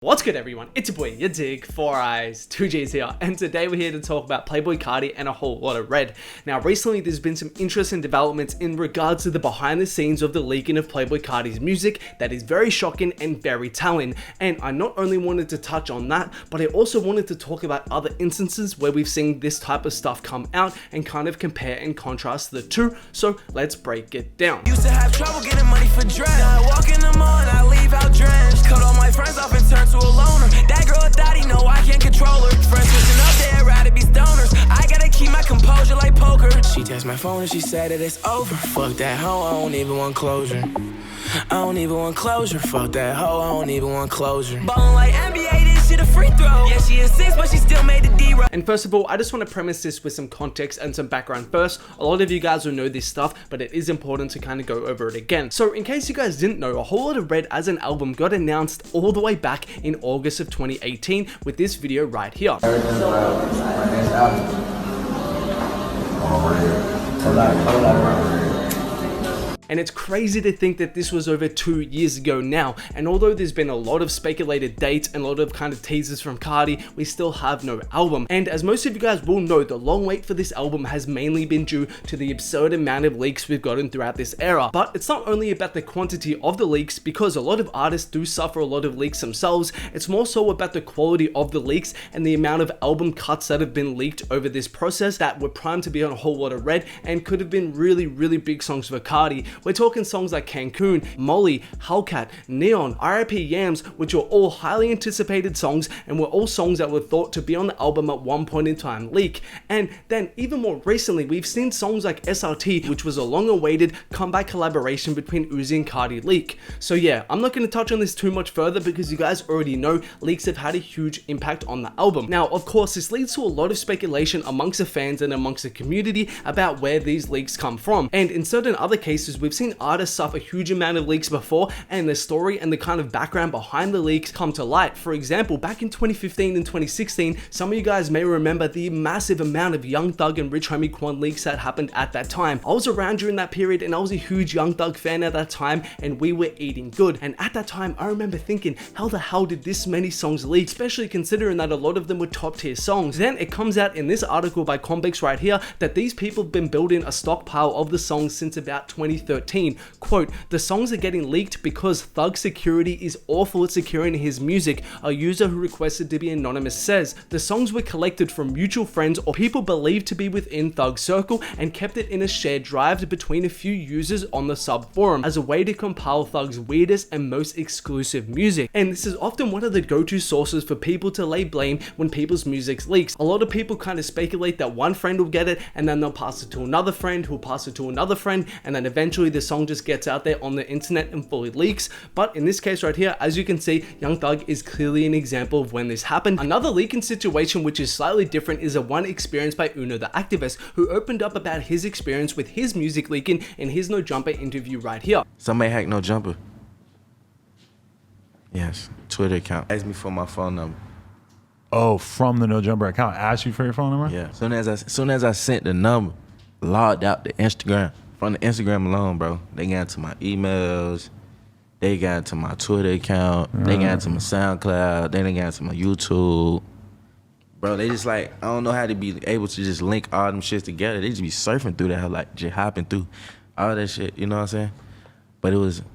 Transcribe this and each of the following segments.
What's good everyone, it's your boy yadiiiigg, 4 eyes, 2 G's here, and today we're here to talk about Playboi Carti and a whole lot of red. Now recently there's been some interesting developments in regards to the behind the scenes of the leaking of Playboi Carti's music that is very shocking and very telling, and I not only wanted to touch on that, but I also wanted to talk about other instances where we've seen this type of stuff come out and kind of compare and contrast the two, so let's break it down. Used to have trouble getting money for dread. Now I walk in the mall and I leave out drenched. Cut all my friends off and turn to a loner. That girl a thotty, no I can't control her. Friends switching up there, rather be stoners. I gotta keep my composure like poker. She texted my phone and she said that it's over. Fuck that hoe, I don't even want closure. I don't even want closure. Fuck that hoe, I don't even want closure. Ballin' like NBA, this shit a free throw. Yeah, she is 6, but she still made the D-roll. And first of all, I just want to premise this with some context and some background first. A lot of you guys will know this stuff, but it is important to kind of go over it again. So in case you guys didn't know, A Whole Lot of Red as an album got announced all the way back in August of 2018 with this video right here. Everything's about my next album. Whole lot of red. And it's crazy to think that this was over 2 years ago now, and although there's been a lot of speculated dates and a lot of kind of teasers from Carti, we still have no album. And as most of you guys will know, the long wait for this album has mainly been due to the absurd amount of leaks we've gotten throughout this era. But it's not only about the quantity of the leaks, because a lot of artists do suffer a lot of leaks themselves, it's more so about the quality of the leaks and the amount of album cuts that have been leaked over this process that were primed to be on A Whole Lot of Red and could have been really big songs for Carti. We're talking songs like Cancun, Molly, Hellcat, Neon, RIP Yams, which were all highly anticipated songs and were all songs that were thought to be on the album at one point in time leak. And then even more recently, we've seen songs like SRT, which was a long-awaited comeback collaboration between Uzi and Carti leak. So yeah, I'm not going to touch on this too much further because you guys already know leaks have had a huge impact on the album. Now, of course, this leads to a lot of speculation amongst the fans and amongst the community about where these leaks come from. And in certain other cases, we've seen artists suffer a huge amount of leaks before, and the story and the kind of background behind the leaks come to light. For example, back in 2015 and 2016, some of you guys may remember the massive amount of Young Thug and Rich Homie Quan leaks that happened at that time. I was around during that period and I was a huge Young Thug fan at that time, and we were eating good. And at that time, I remember thinking, how the hell did this many songs leak, especially considering that a lot of them were top tier songs. Then it comes out in this article by Convicts right here that these people have been building a stockpile of the songs since about 2013. Quote, the songs are getting leaked because Thug security is awful at securing his music, a user who requested to be anonymous says. The songs were collected from mutual friends or people believed to be within Thug's circle and kept it in a shared drive between a few users on the sub forum as a way to compile Thug's weirdest and most exclusive music. And this is often one of the go-to sources for people to lay blame when people's music leaks. A lot of people kind of speculate that one friend will get it and then they'll pass it to another friend who'll pass it to another friend, and then eventually the song just gets out there on the internet and fully leaks. But in this case right here, as you can see, Young Thug is clearly an example of when this happened. Another leaking situation which is slightly different is a one experienced by Uno the Activist, who opened up about his experience with his music leaking in his No Jumper interview right here. Somebody hacked No Jumper. Yes, Twitter account. Asked me for my phone number. Oh, from the No Jumper account, asked you for your phone number? Yeah. Soon as I sent the number, logged out the Instagram. From the Instagram alone, bro, they got into my emails, they got into my Twitter account, they got into my SoundCloud, then they got into my YouTube. Bro, they just like, I don't know how to be able to just link all them shits together. They just be surfing through that, like just hopping through all that shit, you know what I'm saying?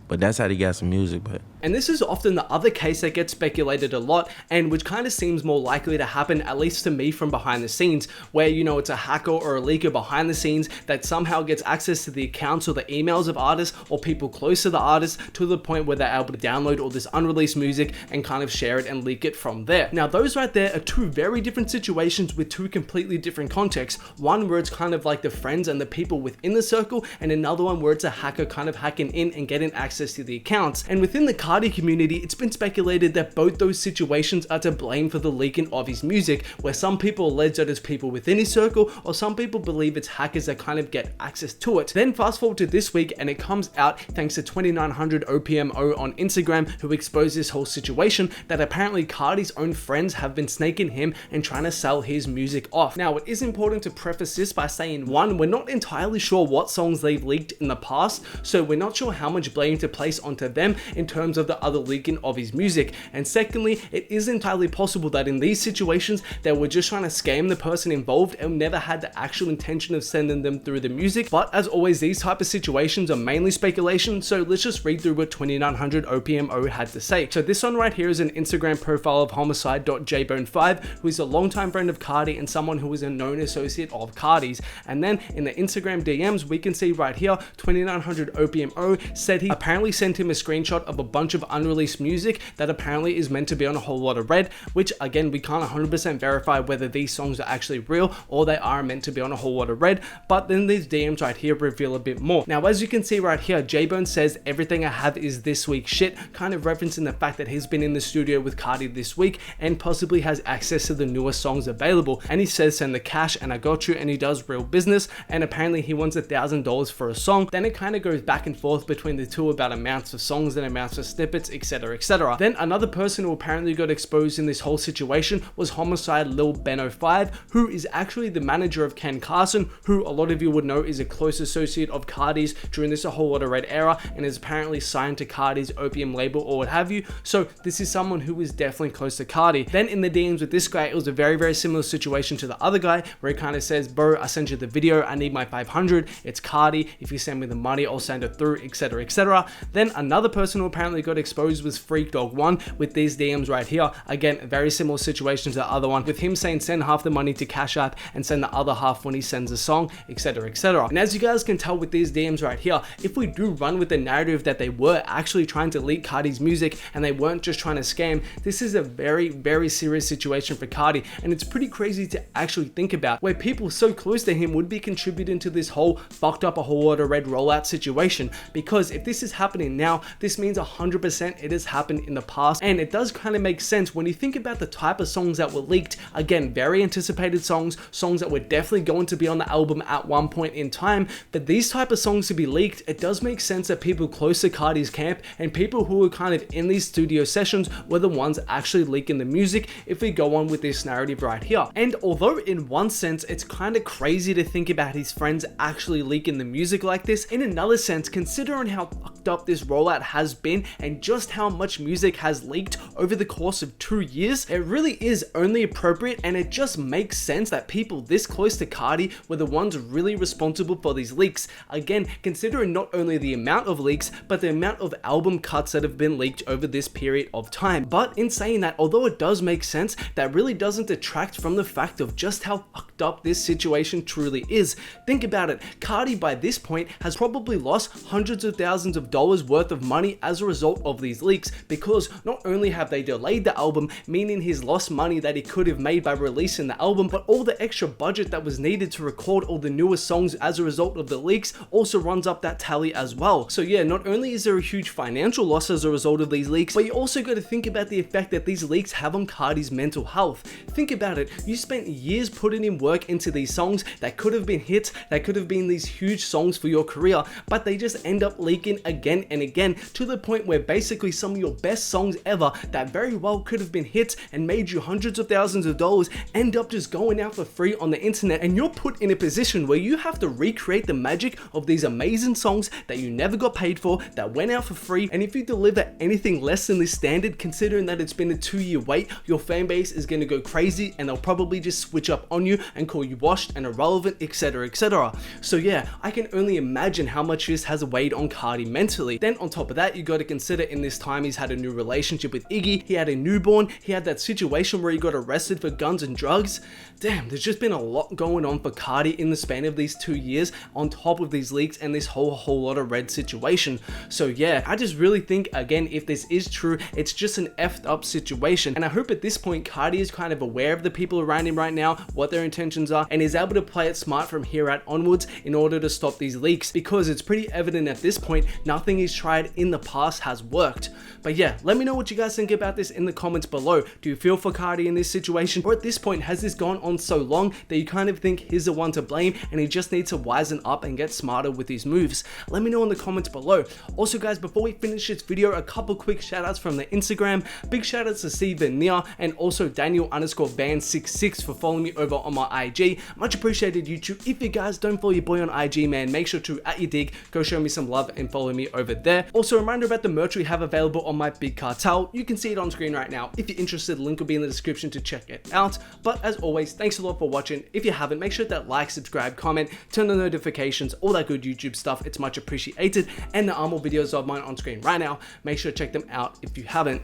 But that's how they got some music, but. And this is often the other case that gets speculated a lot, and which kind of seems more likely to happen, at least to me, from behind the scenes, where, you know, it's a hacker or a leaker behind the scenes that somehow gets access to the accounts or the emails of artists or people close to the artist to the point where they're able to download all this unreleased music and kind of share it and leak it from there. Now, those right there are two very different situations with two completely different contexts. One where it's kind of like the friends and the people within the circle, and another one where it's a hacker kind of hacking in and getting access to the accounts. And within the Carti community, it's been speculated that both those situations are to blame for the leaking of his music, where some people allege that it's people within his circle, or some people believe it's hackers that kind of get access to it. Then fast forward to this week, and it comes out thanks to 2900 OPMO on Instagram, who exposed this whole situation, that apparently Carti's own friends have been snaking him and trying to sell his music off. Now, it is important to preface this by saying, one, we're not entirely sure what songs they've leaked in the past, so we're not sure how much blame to to place onto them in terms of the other leaking of his music. And secondly, it is entirely possible that in these situations they were just trying to scam the person involved and never had the actual intention of sending them through the music. But as always, these type of situations are mainly speculation, so let's just read through what 2900 OPMO had to say. So this one right here is an Instagram profile of homicide.jbone5, who is a longtime friend of Carti and someone who is a known associate of Carti's. And then in the Instagram DMs, we can see right here 2900 OPMO said he apparently sent him a screenshot of a bunch of unreleased music that apparently is meant to be on A Whole Lotta Red, which again, we can't 100% verify whether these songs are actually real or they are meant to be on A Whole Lotta Red, but then these DMs right here reveal a bit more. Now, as you can see right here, J-Bone says everything I have is this week's shit, kind of referencing the fact that he's been in the studio with Carti this week and possibly has access to the newest songs available. And he says send the cash and I got you, and he does real business, and apparently he wants $1,000 for a song. Then it kind of goes back and forth between the two about amounts of songs and amounts of snippets, etc, etc. Then another person who apparently got exposed in this whole situation was Homicide Lil Ben05, who is actually the manager of Ken Carson, who a lot of you would know is a close associate of Carti's during this A Whole Lotta Red era and is apparently signed to Carti's opium label or what have you. So this is someone who is definitely close to Carti. Then in the DMs with this guy, it was a very similar situation to the other guy, where he kind of says, bro, I sent you the video, I need my 500, it's Carti, if you send me the money I'll send it through, etc, etc. Then another person who apparently got exposed was Freak Dog 1 with these DMs right here. Again, a very similar situation to the other one, with him saying send half the money to Cash App and send the other half when he sends a song, etc, etc. And as you guys can tell with these DMs right here, if we do run with the narrative that they were actually trying to leak Carti's music and they weren't just trying to scam, this is a very serious situation for Carti, and it's pretty crazy to actually think about, where people so close to him would be contributing to this whole fucked up A Whole Lotta Red rollout situation. Because if this is happening now, this means 100% it has happened in the past, and it does kind of make sense when you think about the type of songs that were leaked. Again, very anticipated songs that were definitely going to be on the album at one point in time. But these type of songs to be leaked, it does make sense that people close to Carti's camp and people who were kind of in these studio sessions were the ones actually leaking the music, if we go on with this narrative right here. And although in one sense it's kind of crazy to think about his friends actually leaking the music like this, in another sense, considering how fucked up this rollout has been and just how much music has leaked over the course of 2 years, it really is only appropriate, and it just makes sense that people this close to Carti were the ones really responsible for these leaks. Again, considering not only the amount of leaks, but the amount of album cuts that have been leaked over this period of time. But in saying that, although it does make sense, that really doesn't detract from the fact of just how fucked up this situation truly is. Think about it, Carti by this point has probably lost hundreds of thousands of dollars worth of money as a result of these leaks, because not only have they delayed the album, meaning he's lost money that he could have made by releasing the album, but all the extra budget that was needed to record all the newest songs as a result of the leaks also runs up that tally as well. So yeah, not only is there a huge financial loss as a result of these leaks, but you also got to think about the effect that these leaks have on Carti's mental health. Think about it, you spent years putting in work into these songs that could have been hits, that could have been these huge songs for your career, but they just end up leaking again and again, to the point where basically some of your best songs ever that very well could have been hits and made you hundreds of thousands of dollars end up just going out for free on the internet, and you're put in a position where you have to recreate the magic of these amazing songs that you never got paid for, that went out for free. And if you deliver anything less than this standard, considering that it's been a 2-year wait, your fan base is going to go crazy and they'll probably just switch up on you and call you washed and irrelevant, etc, etc. So yeah, I can only imagine how much this has weighed on Carti mentally. Then on top of that, you got to consider in this time he's had a new relationship with Iggy, he had a newborn, he had that situation where he got arrested for guns and drugs. Damn, there's just been a lot going on for Carti in the span of these 2 years, on top of these leaks and this whole Lotta Red situation. So yeah, I just really think, again, if this is true, it's just an effed up situation, and I hope at this point Carti is kind of aware of the people around him right now, what their intentions are, and is able to play it smart from here out onwards in order to stop these leaks, because it's pretty evident at this point nothing he's tried in the past has worked. But yeah, let me know what you guys think about this in the comments below. Do you feel for Carti in this situation, or at this point has this gone on so long that you kind of think he's the one to blame and he just needs to wisen up and get smarter with his moves? Let me know in the comments below. Also guys, before we finish this video, a couple quick shout outs from the Instagram. Big shout outs to Steve Nia and also Daniel_Van66 for following me over on my IG. Much appreciated, YouTube. If you guys don't follow your boy on IG, man, make sure to @yadiiiigg, go show me some love and follow me over there. Also, a reminder about the merch we have available on my Big Cartel. You can see it on screen right now. If you're interested, the link will be in the description to check it out. But as always, thanks a lot for watching. If you haven't, make sure that like, subscribe, comment, turn on notifications, all that good YouTube stuff. It's much appreciated. And there are more videos of mine on screen right now. Make sure to check them out if you haven't.